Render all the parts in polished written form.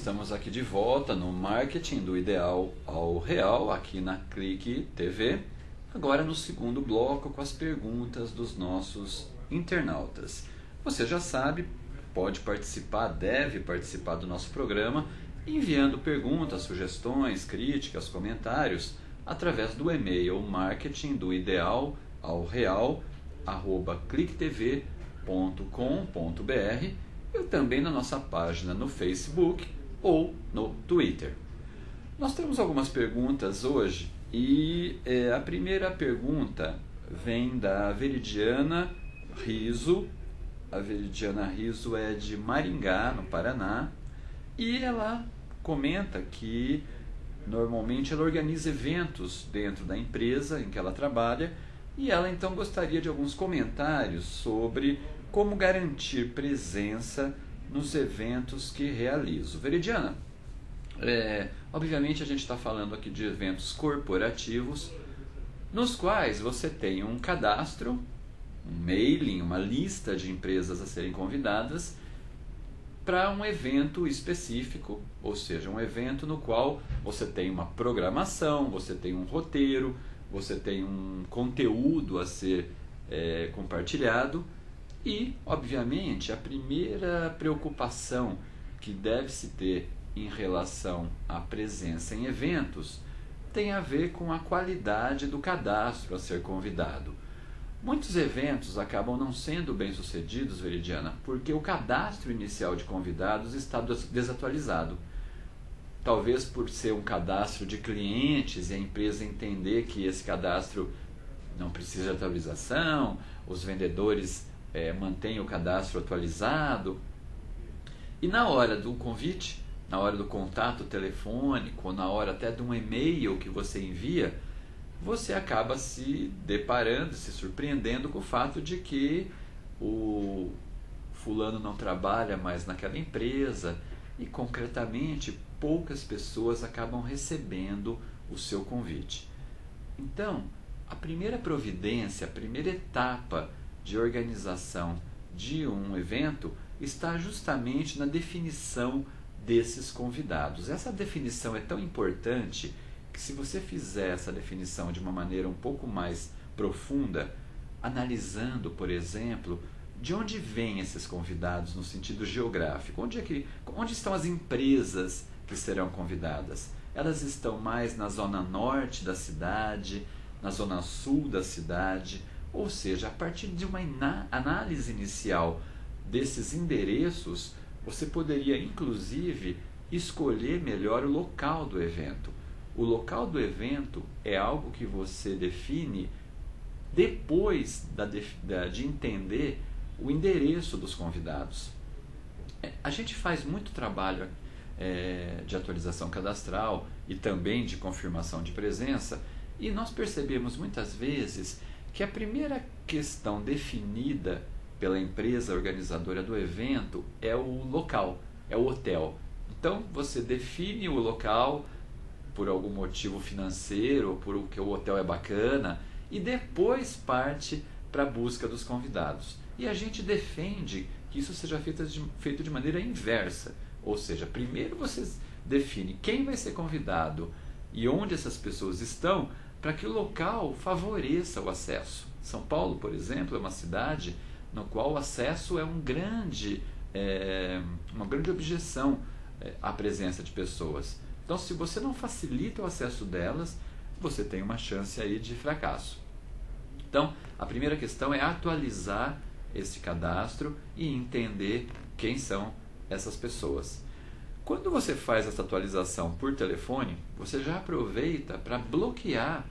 estamos aqui de volta no Marketing do Ideal ao Real, aqui na Clique TV. Agora no segundo bloco com as perguntas dos nossos internautas. Você já sabe, pode participar, deve participar do nosso programa, enviando perguntas, sugestões, críticas, comentários, através do e-mail marketingdoideal@cliquetv.com.br e também na nossa página no Facebook ou no Twitter. Nós temos algumas perguntas hoje e a primeira pergunta vem da Veridiana Riso. A Veridiana Riso é de Maringá, no Paraná, e ela comenta que normalmente ela organiza eventos dentro da empresa em que ela trabalha e ela então gostaria de alguns comentários sobre como garantir presença nos eventos que realizo. Veridiana, obviamente a gente está falando aqui de eventos corporativos nos quais você tem um cadastro, um mailing, uma lista de empresas a serem convidadas para um evento específico, ou seja, um evento no qual você tem uma programação, você tem um roteiro, você tem um conteúdo a ser compartilhado e, obviamente, a primeira preocupação que deve-se ter em relação à presença em eventos tem a ver com a qualidade do cadastro a ser convidado. Muitos eventos acabam não sendo bem-sucedidos, Veridiana, porque o cadastro inicial de convidados está desatualizado. Talvez por ser um cadastro de clientes e a empresa entender que esse cadastro não precisa de atualização, os vendedores mantêm o cadastro atualizado. E na hora do convite, na hora do contato telefônico, ou na hora até de um e-mail que você envia, você acaba se deparando, se surpreendendo com o fato de que o fulano não trabalha mais naquela empresa e, concretamente, poucas pessoas acabam recebendo o seu convite. Então, a primeira providência, a primeira etapa de organização de um evento está justamente na definição desses convidados. Essa definição é tão importante que, se você fizer essa definição de uma maneira um pouco mais profunda, analisando, por exemplo, de onde vêm esses convidados no sentido geográfico, onde estão as empresas que serão convidadas? Elas estão mais na zona norte da cidade, na zona sul da cidade, ou seja, a partir de uma análise inicial desses endereços, você poderia inclusive escolher melhor o local do evento. O local do evento é algo que você define depois de entender o endereço dos convidados. A gente faz muito trabalho de atualização cadastral e também de confirmação de presença, e nós percebemos muitas vezes que a primeira questão definida pela empresa organizadora do evento é o local, é o hotel. Então você define o local por algum motivo financeiro, porque o hotel é bacana, e depois parte para a busca dos convidados. E a gente defende que isso seja feito de maneira inversa, ou seja, primeiro você define quem vai ser convidado e onde essas pessoas estão, para que o local favoreça o acesso. São Paulo, por exemplo, é uma cidade no qual o acesso é uma grande objeção à presença de pessoas. Então, se você não facilita o acesso delas, você tem uma chance aí de fracasso. Então, a primeira questão é atualizar esse cadastro e entender quem são essas pessoas. Quando você faz essa atualização por telefone, você já aproveita para bloquear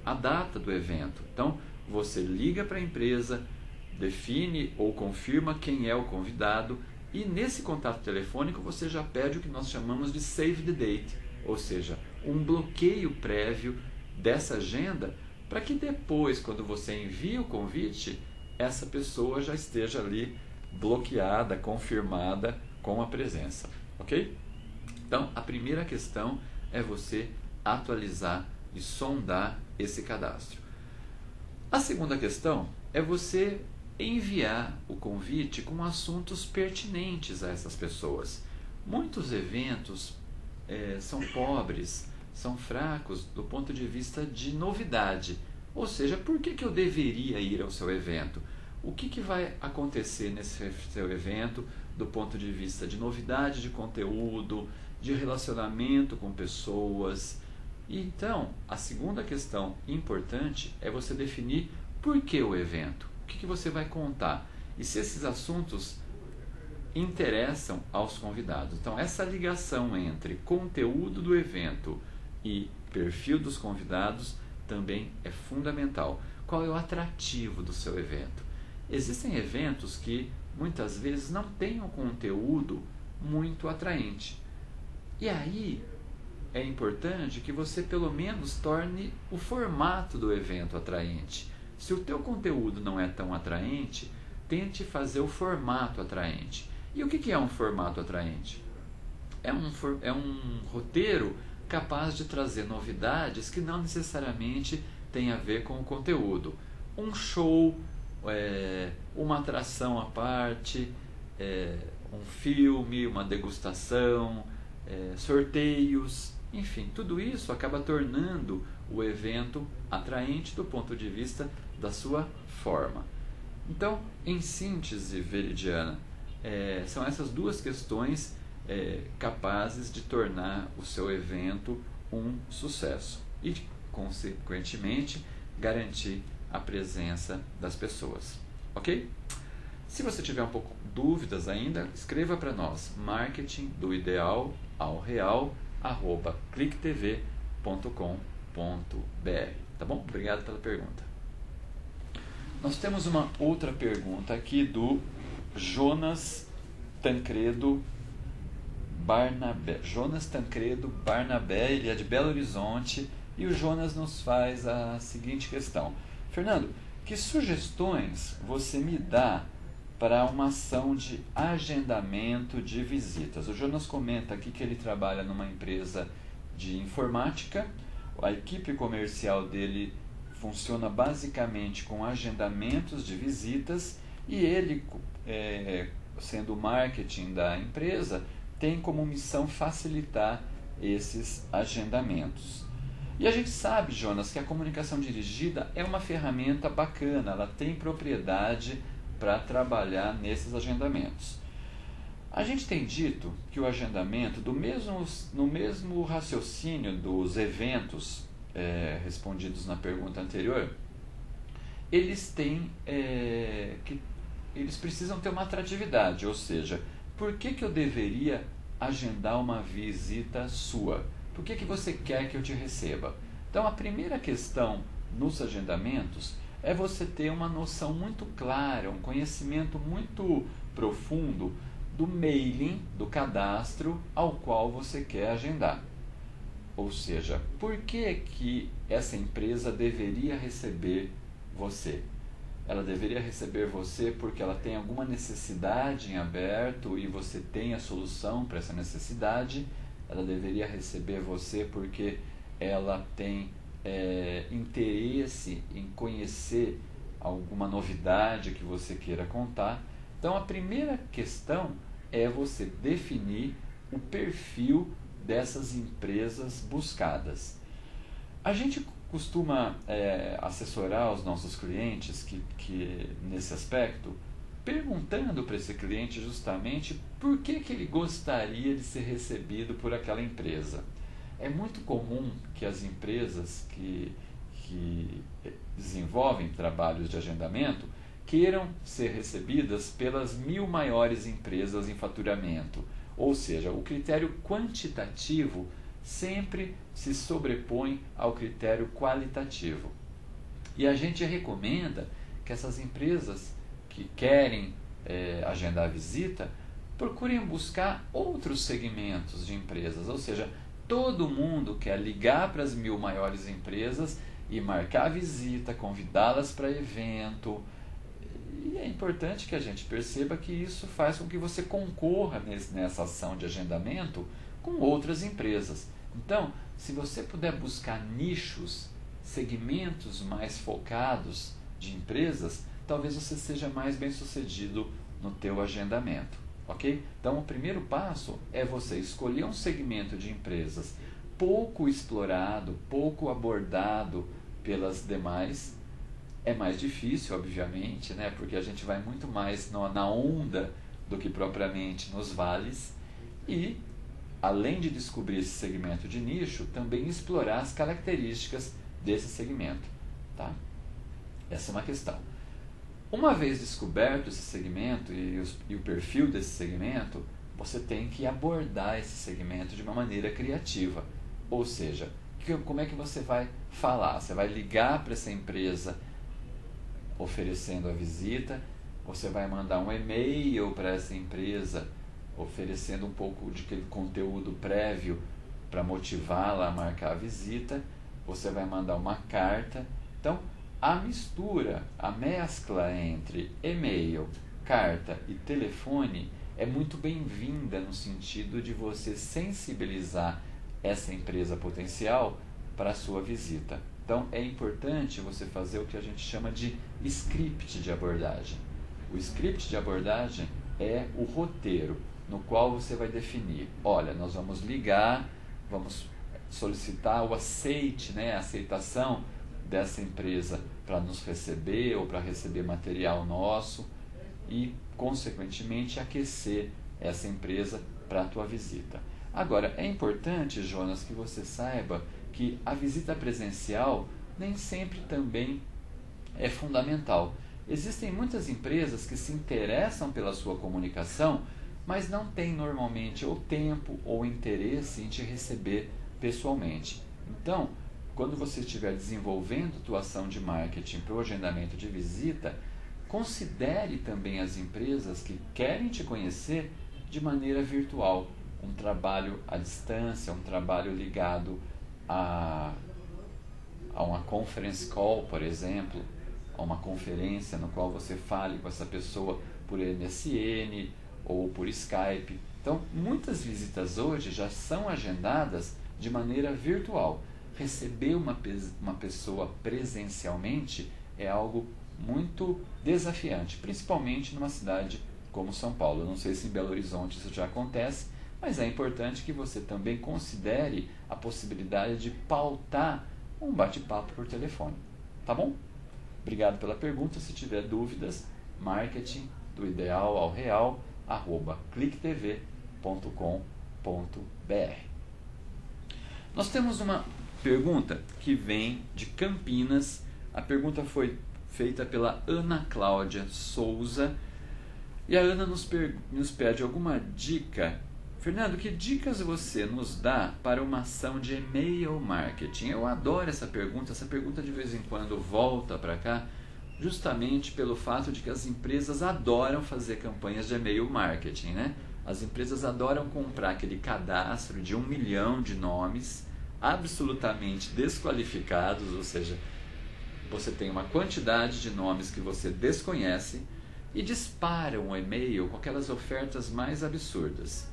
a data do evento. Então, você liga para a empresa, define ou confirma quem é o convidado, e nesse contato telefônico você já pede o que nós chamamos de save the date, ou seja, um bloqueio prévio dessa agenda, para que depois, quando você envia o convite, essa pessoa já esteja ali bloqueada, confirmada com a presença, ok? Então, a primeira questão é você atualizar e sondar esse cadastro. A segunda questão é você enviar o convite com assuntos pertinentes a essas pessoas. Muitos eventos são pobres, são fracos do ponto de vista de novidade. Ou seja, por que eu deveria ir ao seu evento? O que vai acontecer nesse seu evento do ponto de vista de novidade de conteúdo, de relacionamento com pessoas? Então, a segunda questão importante é você definir por que o evento, o que você vai contar e se esses assuntos interessam aos convidados. Então, essa ligação entre conteúdo do evento e perfil dos convidados também é fundamental. Qual é o atrativo do seu evento? Existem eventos que muitas vezes não têm um conteúdo muito atraente. E aí é importante que você pelo menos torne o formato do evento atraente. Se o teu conteúdo não é tão atraente, tente fazer o formato atraente. E o que é um formato atraente? É um roteiro capaz de trazer novidades que não necessariamente têm a ver com o conteúdo. Um show, uma atração à parte, um filme, uma degustação, sorteios, enfim, tudo isso acaba tornando o evento atraente do ponto de vista da sua forma. Então, em síntese, Veridiana, são essas duas questões capazes de tornar o seu evento um sucesso e, consequentemente, garantir a presença das pessoas. Ok? Se você tiver um pouco dúvidas ainda, escreva para nós marketing do ideal ao real @clicktv.com.br. Tá bom? Obrigado pela pergunta. Nós temos uma outra pergunta aqui do Jonas Tancredo Barnabé. Jonas Tancredo Barnabé, ele é de Belo Horizonte, e o Jonas nos faz a seguinte questão: Fernando, que sugestões você me dá para uma ação de agendamento de visitas? O Jonas comenta aqui que ele trabalha numa empresa de informática, a equipe comercial dele funciona basicamente com agendamentos de visitas e ele, sendo o marketing da empresa, tem como missão facilitar esses agendamentos. E a gente sabe, Jonas, que a comunicação dirigida é uma ferramenta bacana, ela tem propriedade para trabalhar nesses agendamentos. A gente tem dito que o agendamento, no mesmo raciocínio dos eventos respondidos na pergunta anterior, eles precisam ter uma atratividade, ou seja, por que eu deveria agendar uma visita sua? Por que você quer que eu te receba? Então, a primeira questão nos agendamentos é você ter uma noção muito clara, um conhecimento muito profundo do mailing, do cadastro ao qual você quer agendar. Ou seja, por que essa empresa deveria receber você? Ela deveria receber você porque ela tem alguma necessidade em aberto e você tem a solução para essa necessidade. Ela deveria receber você porque ela tem interesse em conhecer alguma novidade que você queira contar. Então, a primeira questão é você definir o perfil dessas empresas buscadas. A gente costuma assessorar os nossos clientes que nesse aspecto, perguntando para esse cliente justamente por que ele gostaria de ser recebido por aquela empresa. É muito comum que as empresas que desenvolvem trabalhos de agendamento queiram ser recebidas pelas 1000 maiores empresas em faturamento. Ou seja, o critério quantitativo sempre se sobrepõe ao critério qualitativo. E a gente recomenda que essas empresas que querem agendar a visita procurem buscar outros segmentos de empresas, ou seja, todo mundo quer ligar para as 1000 maiores empresas e marcar a visita, convidá-las para evento. E é importante que a gente perceba que isso faz com que você concorra nessa ação de agendamento com outras empresas. Então, se você puder buscar nichos, segmentos mais focados de empresas, talvez você seja mais bem sucedido no teu agendamento. ok? Então, o primeiro passo é você escolher um segmento de empresas pouco explorado, pouco abordado pelas demais. É mais difícil, obviamente, né? Porque a gente vai muito mais na onda do que propriamente nos vales. E, além de descobrir esse segmento de nicho, também explorar as características desse segmento. Tá? Essa é uma questão. Uma vez descoberto esse segmento e o perfil desse segmento, você tem que abordar esse segmento de uma maneira criativa. Ou seja, como é que você vai falar? Você vai ligar para essa empresa oferecendo a visita, você vai mandar um e-mail para essa empresa oferecendo um pouco de conteúdo prévio para motivá-la a marcar a visita, você vai mandar uma carta. Então, a mistura, a mescla entre e-mail, carta e telefone é muito bem-vinda no sentido de você sensibilizar essa empresa potencial para a sua visita. Então, é importante você fazer o que a gente chama de script de abordagem. O script de abordagem é o roteiro no qual você vai definir, olha, nós vamos ligar, vamos solicitar o aceite, né, a aceitação dessa empresa para nos receber ou para receber material nosso e, consequentemente, aquecer essa empresa para a tua visita. Agora, é importante, Jonas, que você saiba que a visita presencial nem sempre também é fundamental. Existem muitas empresas que se interessam pela sua comunicação, mas não têm normalmente ou tempo ou interesse em te receber pessoalmente. Então, quando você estiver desenvolvendo tua ação de marketing para o agendamento de visita, considere também as empresas que querem te conhecer de maneira virtual. Um trabalho à distância, um trabalho ligado a uma conference call, por exemplo, a uma conferência no qual você fale com essa pessoa por MSN ou por Skype. Então, muitas visitas hoje já são agendadas de maneira virtual. Receber uma pessoa presencialmente é algo muito desafiante, principalmente numa cidade como São Paulo. Eu não sei se em Belo Horizonte isso já acontece, mas é importante que você também considere a possibilidade de pautar um bate-papo por telefone. Tá bom? Obrigado pela pergunta. Se tiver dúvidas, marketing do ideal ao real @clicktv.com.br. Nós temos uma pergunta que vem de Campinas. A pergunta foi feita pela Ana Cláudia Souza e a Ana nos pede alguma dica. Fernando, que dicas você nos dá para uma ação de e-mail marketing? Eu adoro essa pergunta de vez em quando volta para cá, justamente pelo fato de que as empresas adoram fazer campanhas de e-mail marketing, né? As empresas adoram comprar aquele cadastro de 1 milhão de nomes absolutamente desqualificados, ou seja, você tem uma quantidade de nomes que você desconhece e dispara um e-mail com aquelas ofertas mais absurdas.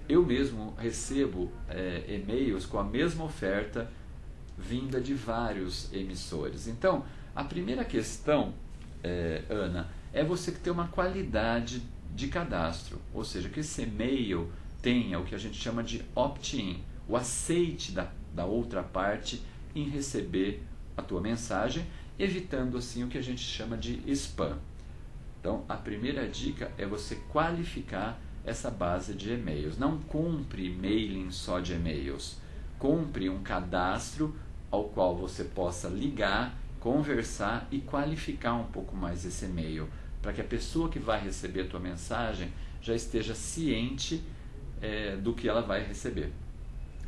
Eu mesmo recebo e-mails com a mesma oferta vinda de vários emissores. Então, a primeira questão, Ana, é você ter uma qualidade de cadastro, ou seja, que esse e-mail tenha o que a gente chama de opt-in, o aceite da outra parte em receber a tua mensagem, evitando assim o que a gente chama de spam. Então, a primeira dica é você qualificar essa base de e-mails. Não compre mailing só de e-mails. Compre um cadastro ao qual você possa ligar, conversar e qualificar um pouco mais esse e-mail, para que a pessoa que vai receber a tua mensagem já esteja ciente do que ela vai receber.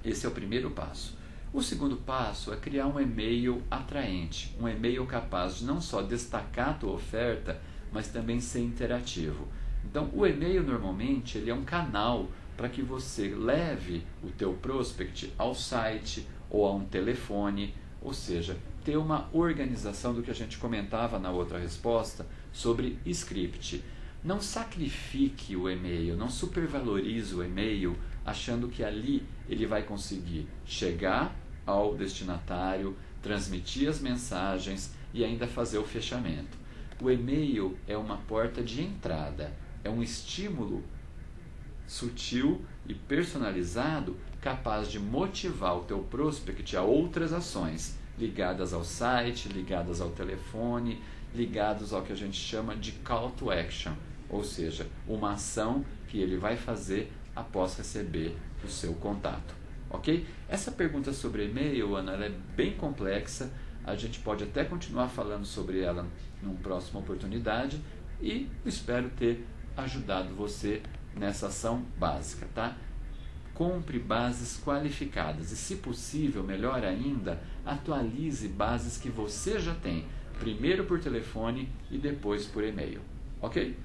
Esse é o primeiro passo. O segundo passo é criar um e-mail atraente, um e-mail capaz de não só destacar a tua oferta, mas também ser interativo. Então, o e-mail normalmente ele é um canal para que você leve o teu prospect ao site ou a um telefone, ou seja, ter uma organização do que a gente comentava na outra resposta sobre script. Não sacrifique o e-mail, não supervalorize o e-mail achando que ali ele vai conseguir chegar ao destinatário, transmitir as mensagens e ainda fazer o fechamento. O e-mail é uma porta de entrada, é um estímulo sutil e personalizado, capaz de motivar o teu prospect a outras ações ligadas ao site, ligadas ao telefone, ligados ao que a gente chama de call to action, ou seja, uma ação que ele vai fazer após receber o seu contato. Ok? Essa pergunta sobre e-mail, Ana, ela é bem complexa, a gente pode até continuar falando sobre ela numa próxima oportunidade e espero ter ajudado você nessa ação básica, tá? Compre bases qualificadas e, se possível, melhor ainda, atualize bases que você já tem, primeiro por telefone e depois por e-mail, ok?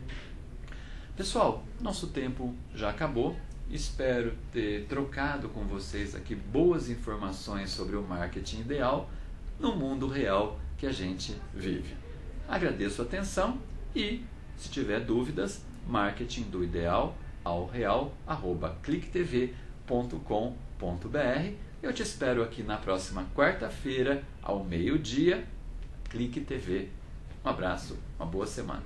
Pessoal, nosso tempo já acabou. Espero ter trocado com vocês aqui boas informações sobre o marketing ideal no mundo real que a gente vive. Agradeço a atenção e, se tiver dúvidas, marketing do ideal ao real @clicktv.com.br. Eu te espero aqui na próxima quarta-feira ao meio-dia. Clique TV. Um abraço, uma boa semana.